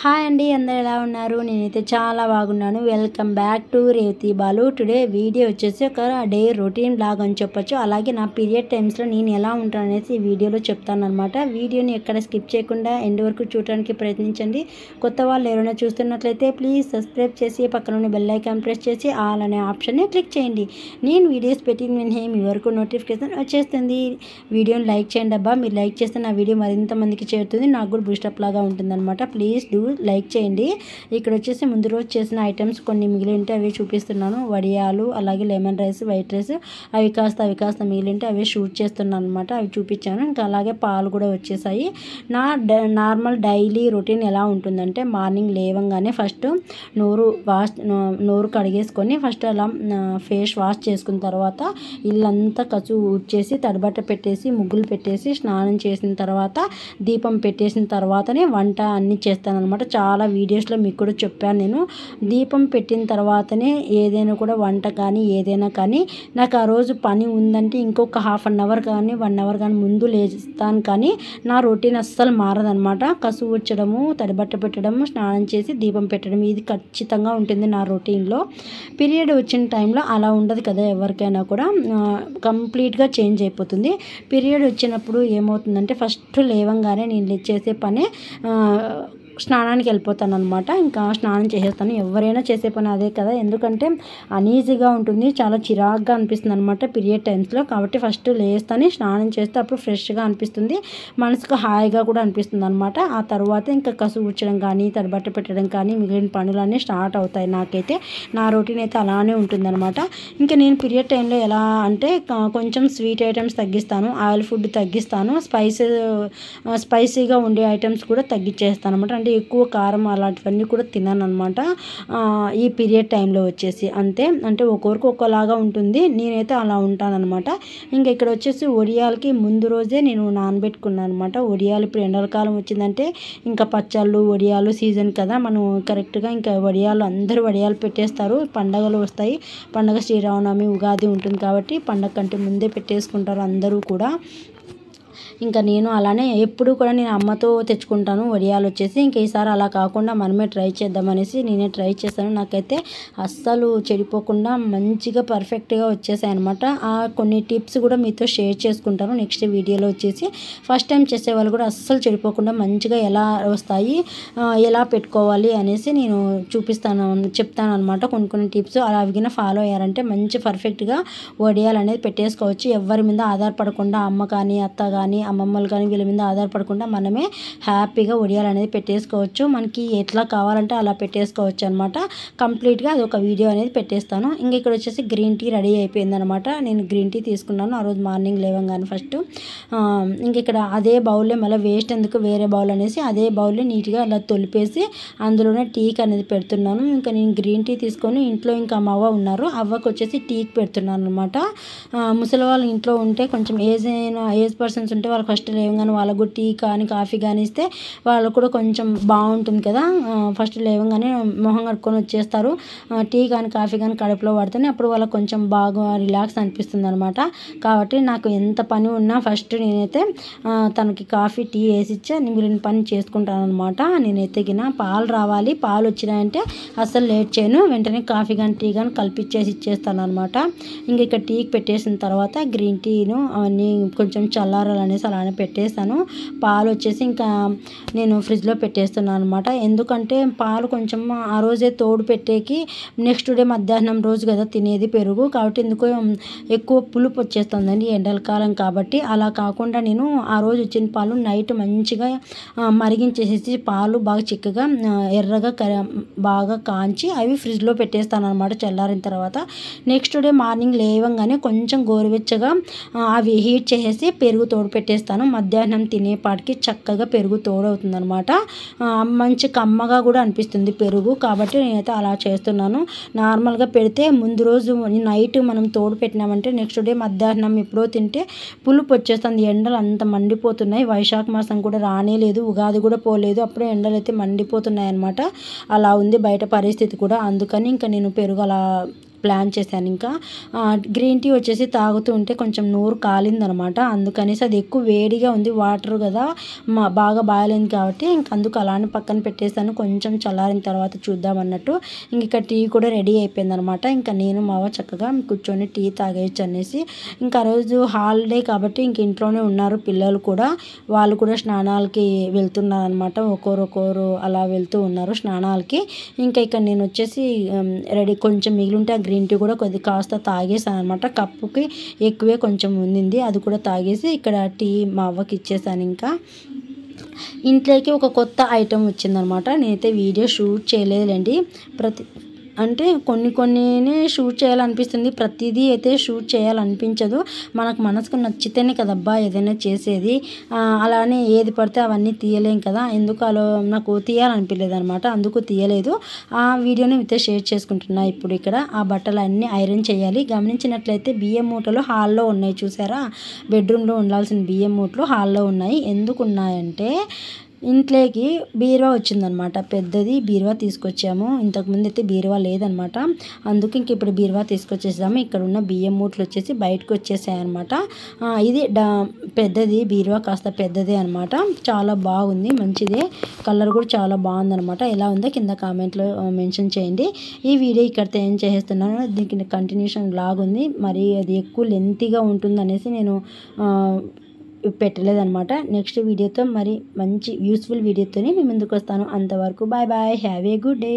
Hi అండి, అందరు ఎలా ఉన్నారు? నేనైతే చాలా బాగున్నాను. Welcome back to Revathi Balu. Today video వచ్చేసి ఒక డే రొటీన్ బ్లాగ్ అని చెప్పొచ్చు. అలాగే నా పీరియడ్ టైమ్స్లో నేను ఎలా ఉంటాను అనేసి ఈ వీడియోలో చెప్తాను అనమాట. వీడియోని ఎక్కడ స్కిప్ చేయకుండా ఎండ్ వరకు చూడడానికి ప్రయత్నించండి. కొత్త వాళ్ళు ఎవరైనా చూస్తున్నట్లయితే ప్లీజ్ సబ్స్క్రైబ్ చేసి పక్కన బెల్ ఐకాన్ ప్రెస్ చేసి ఆల్ అనే ఆప్షన్ని క్లిక్ చేయండి. నేను వీడియోస్ పెట్టిన వెంటనే మీ వరకు నోటిఫికేషన్ వచ్చేస్తుంది. వీడియోని లైక్ చేయండి అబ్బా. మీరు లైక్ చేస్తే నా వీడియో మరింత మందికి చేరుతుంది, నాకు కూడా బూస్టప్ లాగా ఉంటుందన్నమాట. ప్లీజ్ డూ లైక్ చేయండి. ఇక్కడ వచ్చేసి ముందు రోజు చేసిన ఐటమ్స్ కొన్ని మిగిలి ఉంటే అవి చూపిస్తున్నాను. వడియాలు, అలాగే లెమన్ రైస్, వైట్ రైస్, అవి కాస్త మిగిలి ఉంటే అవి షూట్ చేస్తున్నాను అనమాట. అవి చూపించాను. ఇంకా అలాగే పాలు కూడా వచ్చేసాయి. నా నార్మల్ డైలీ రొటీన్ ఎలా ఉంటుందంటే, మార్నింగ్ లేవంగానే ఫస్ట్ నోరు కడిగేసుకొని ఫస్ట్ అలా ఫేస్ వాష్ చేసుకున్న తర్వాత ఇల్లంతా కసు ఊడ్చేసి తడిబట్ట పెట్టేసి ముగ్గులు పెట్టేసి స్నానం చేసిన తర్వాత దీపం పెట్టేసిన తర్వాతనే వంట అన్నీ చేస్తాను అనమాట. చాలా వీడియోస్లో మీకు కూడా చెప్పాను. నేను దీపం పెట్టిన తర్వాతనే ఏదైనా కూడా వంట కానీ ఏదైనా కానీ నాకు ఆ రోజు పని ఉందంటే ఇంకొక హాఫ్ అన్ అవర్ కానీ 1 అవర్ కానీ ముందు లేస్తాను. కానీ నా రొటీన్ అస్సలు మారదనమాట. కసు ఊడ్చడము, తడిబట్ట పెట్టడము, స్నానం చేసి దీపం పెట్టడం ఇది ఖచ్చితంగా ఉంటుంది నా రొటీన్లో. పీరియడ్ వచ్చిన టైంలో అలా ఉండదు కదా, ఎవరికైనా కూడా కంప్లీట్గా చేంజ్ అయిపోతుంది. పీరియడ్ వచ్చినప్పుడు ఏమవుతుందంటే ఫస్ట్ లేవంగానే నేను చేసే పని స్నానానికి వెళ్ళిపోతాను అనమాట. ఇంకా స్నానం చేసేస్తాను. ఎవరైనా చేసే పని అదే కదా, ఎందుకంటే అనీజీగా ఉంటుంది, చాలా చిరాగ్గా అనిపిస్తుంది అనమాట పీరియడ్ టైమ్స్లో. కాబట్టి ఫస్ట్ లేస్తాను, స్నానం చేస్తే అప్పుడు ఫ్రెష్గా అనిపిస్తుంది, మనసుకు హాయిగా కూడా అనిపిస్తుంది అనమాట. ఆ తర్వాత ఇంకా కసు ఊడ్చడం కానీ తడిబట్ట పెట్టడం కానీ మిగిలిన పనులన్నీ స్టార్ట్ అవుతాయి. నాకైతే నా రొటీన్ అయితే అలానే ఉంటుందన్నమాట. ఇంకా నేను పీరియడ్ టైంలో ఎలా అంటే కొంచెం స్వీట్ ఐటమ్స్ తగ్గిస్తాను, ఆయిల్ ఫుడ్ తగ్గిస్తాను, స్పైసీగా ఉండే ఐటమ్స్ కూడా తగ్గించేస్తాను అనమాట. అంటే ఎక్కువ కారం అలాంటివన్నీ కూడా తిన్నాను అనమాట ఈ పీరియడ్ టైంలో వచ్చేసి. అంతే, అంటే ఒక్కొరికి ఒక్కలాగా ఉంటుంది, నేనైతే అలా ఉంటానన్నమాట. ఇంకా ఇక్కడ వచ్చేసి వడియాలకి ముందు రోజే నేను నానబెట్టుకున్నాను అనమాట. వడియాలు ఇప్పుడు ఎండాకాలం వచ్చిందంటే ఇంకా పచ్చళ్ళు వడియాలు సీజన్ కదా, మనం కరెక్ట్గా ఇంకా వడియాలు అందరూ వడియాలు పెట్టేస్తారు. పండగలు వస్తాయి, పండగ శ్రీరామనవమి ఉగాది ఉంటుంది కాబట్టి పండగ కంటే ముందే పెట్టేసుకుంటారు అందరూ కూడా. ఇంకా నేను అలానే ఎప్పుడు కూడా నేను అమ్మతో తెచ్చుకుంటాను వడియాలు వచ్చేసి. ఇంకా ఈసారి అలా కాకుండా మనమే ట్రై చేద్దామనేసి నేనే ట్రై చేశాను. నాకైతే అస్సలు చెడిపోకుండా మంచిగా పర్ఫెక్ట్గా వచ్చేసాయి అనమాట. కొన్ని టిప్స్ కూడా మీతో షేర్ చేసుకుంటాను నెక్స్ట్ వీడియోలో వచ్చేసి. ఫస్ట్ టైం చేసేవాళ్ళు కూడా అస్సలు చెడిపోకుండా మంచిగా ఎలా వస్తాయి, ఎలా పెట్టుకోవాలి అనేసి నేను చెప్తాను అనమాట. కొన్ని టిప్స్ అలా అవిగిన ఫాలో అయ్యారంటే మంచి పర్ఫెక్ట్గా వడియాలు అనేది పెట్టేసుకోవచ్చు. ఎవరి మీద ఆధారపడకుండా, అమ్మ కానీ అత్త కానీ అమ్మమ్మలు కానీ వీళ్ళ మీద ఆధారపడకుండా మనమే హ్యాపీగా వడియాలు అనేది పెట్టేసుకోవచ్చు. మనకి ఎట్లా కావాలంటే అలా పెట్టేసుకోవచ్చు అనమాట. కంప్లీట్గా అది ఒక వీడియో అనేది పెట్టేస్తాను. ఇంక ఇక్కడ వచ్చేసి గ్రీన్ టీ రెడీ అయిపోయిందనమాట. నేను గ్రీన్ టీ తీసుకున్నాను ఆ రోజు మార్నింగ్ లేవంగానే ఫస్ట్. ఇంక ఇక్కడ అదే బౌల్లో మళ్ళీ వేస్ట్ ఎందుకు వేరే బౌల్ అనేసి అదే బౌల్లో నీట్గా అలా తొలిపేసి అందులోనే టీకి అనేది పెడుతున్నాను. ఇంకా నేను గ్రీన్ టీ తీసుకొని ఇంట్లో ఇంకా మా అవ్వ ఉన్నారు, అవ్వకు వచ్చేసి టీకి పెడుతున్నాను అనమాట. ముసలి వాళ్ళు ఇంట్లో ఉంటే కొంచెం ఏజ్ పర్సన్స్ ఉంటే వాళ్ళు ఫస్ట్ లేవగానే వాళ్ళకు టీ కానీ కాఫీ కానీ ఇస్తే వాళ్ళకు కూడా కొంచెం బాగుంటుంది కదా. ఫస్ట్ లేవగానే మొహం కడుక్కొని వచ్చేస్తారు, టీ కానీ కాఫీ కానీ కడుపులో పడితేనే అప్పుడు వాళ్ళకి కొంచెం బాగా రిలాక్స్ అనిపిస్తుంది అనమాట. కాబట్టి నాకు ఎంత పని ఉన్నా ఫస్ట్ నేనైతే తనకి కాఫీ టీ వేసి ఇచ్చే మిగిలిన పని చేసుకుంటాను అనమాట. నేనైతే పాలు రావాలి, పాలు వచ్చినాయంటే అస్సలు లేట్ చేయను, వెంటనే కాఫీ కానీ టీ కానీ కలిపిచ్చేసి ఇచ్చేస్తాను అనమాట. ఇంక ఇక్కడ టీకి పెట్టేసిన తర్వాత గ్రీన్ టీను అవన్నీ కొంచెం చల్లారాలనేసి అలానే పెట్టేస్తాను. పాలు వచ్చేసి ఇంకా నేను ఫ్రిడ్జ్లో పెట్టేస్తున్నాను అనమాట. ఎందుకంటే పాలు కొంచెం ఆ రోజే తోడు పెట్టేకి నెక్స్ట్ డే మధ్యాహ్నం రోజు కదా తినేది పెరుగు, కాబట్టి ఎందుకో ఎక్కువ పులుపు వచ్చేస్తుందండి ఎండలకాలం కాబట్టి. అలా కాకుండా నేను ఆ రోజు వచ్చిన పాలు నైట్ మంచిగా మరిగించేసేసి పాలు బాగా చిక్కగా ఎర్రగా బాగా కాంచి అవి ఫ్రిడ్జ్లో పెట్టేస్తాను అనమాట చల్లారిన తర్వాత. నెక్స్ట్ డే మార్నింగ్ లేవంగానే కొంచెం గోరువెచ్చగా అవి హీట్ చేసేసి పెరుగు తోడు పెట్టేస్తాను. మధ్యాహ్నం తినేపాటికి చక్కగా పెరుగు తోడవుతుంది అనమాట. మంచి కమ్మగా కూడా అనిపిస్తుంది పెరుగు, కాబట్టి నేనైతే అలా చేస్తున్నాను. నార్మల్గా పెడితే ముందు రోజు నైట్ మనం తోడు పెట్టినామంటే నెక్స్ట్ డే మధ్యాహ్నం ఎప్పుడో తింటే పులుపు వచ్చేస్తుంది. ఎండలు అంత మండిపోతున్నాయి, వైశాఖ మాసం కూడా రానేలేదు, ఉగాది కూడా పోలేదు, అప్పుడే ఎండలు అయితే మండిపోతున్నాయి అనమాట. అలా ఉంది బయట పరిస్థితి కూడా. అందుకని ఇంకా నేను పెరుగు అలా ప్లాన్ చేశాను. ఇంకా గ్రీన్ టీ వచ్చేసి తాగుతూ ఉంటే కొంచెం నోరు కాలిందనమాట. అందుకనేసి అది ఎక్కువ వేడిగా ఉంది, వాటర్ కదా బాగా బాగాలేదు కాబట్టి ఇంక అందుకు అలానే పక్కన పెట్టేశాను. కొంచెం చల్లారిన తర్వాత చూద్దాం అన్నట్టు. ఇంక ఇక్కడ టీ కూడా రెడీ అయిపోయిందనమాట. ఇంకా నేను మా అవ్వ చక్కగా కూర్చొని టీ తాగేయచ్చు అనేసి, ఇంకా ఆ రోజు హాలిడే కాబట్టి ఇంక ఇంట్లోనే ఉన్నారు పిల్లలు కూడా. వాళ్ళు కూడా స్నానాలకి వెళ్తున్నారు అనమాట. ఒక్కొరు అలా వెళ్తూ ఉన్నారు స్నానాలకి. ఇంకా ఇక్కడ నేను వచ్చేసి రెడీ కొంచెం మిగిలింటే ఆ గ్రీన్ టీ కూడా కాస్త తాగేసాను అనమాట. కప్పుకి ఎక్కువే కొంచెం ఉండింది, అది కూడా తాగేసి ఇక్కడ టీ మా అవ్వకి ఇచ్చేసాను. ఇంకా ఇంట్లోకి ఒక కొత్త ఐటెం వచ్చిందనమాట. నేనైతే వీడియో షూట్ చేయలేదులేండి. అంటే కొన్నినే షూట్ చేయాలనిపిస్తుంది, ప్రతిదీ అయితే షూట్ చేయాలనిపించదు. మనకు మనసుకు నచ్చితేనే కదబ్బా ఏదైనా చేసేది. అలానే ఏది పడితే అవన్నీ తీయలేం కదా, ఎందుకు అలా నాకు తీయాలనిపించలేదు అనమాట, అందుకు తీయలేదు. ఆ వీడియోని మీతో షేర్ చేసుకుంటున్నా. ఇప్పుడు ఇక్కడ ఆ బట్టలు అన్నీ ఐరన్ చేయాలి. గమనించినట్లయితే బియ్యం మూటలు హాల్లో ఉన్నాయి చూసారా, బెడ్రూమ్లో ఉండాల్సిన బియ్యం మూటలు హాల్లో ఉన్నాయి. ఎందుకు ఉన్నాయంటే ఇంట్లోకి బీరువా వచ్చిందనమాట, పెద్దది బీరువా తీసుకొచ్చాము. ఇంతకుముందు అయితే బీరువా లేదనమాట, అందుకు ఇంక ఇప్పుడు బీరువా తీసుకొచ్చేసాము. ఇక్కడ ఉన్న బియ్యం మూటలు వచ్చేసి బయటకు వచ్చేసాయి అనమాట. ఇది పెద్దది బీరువా, కాస్త పెద్దదే అనమాట. చాలా బాగుంది, మంచిదే, కలర్ కూడా చాలా బాగుందనమాట. ఎలా ఉందో కింద కామెంట్లో మెన్షన్ చేయండి. ఈ వీడియో ఇక్కడితో ఏం చేస్తున్నాను, దీనికి కంటిన్యూషన్ లాగ్ ఉంది, మరి అది ఎక్కువ లెంతీగా ఉంటుంది అనేసి నేను పెట్టలేదన్నమాట. నెక్స్ట్ వీడియోతో మరి మంచి యూస్ఫుల్ వీడియోతోనే మీ ముందుకు వస్తాను. అంతవరకు bye bye, have a good day.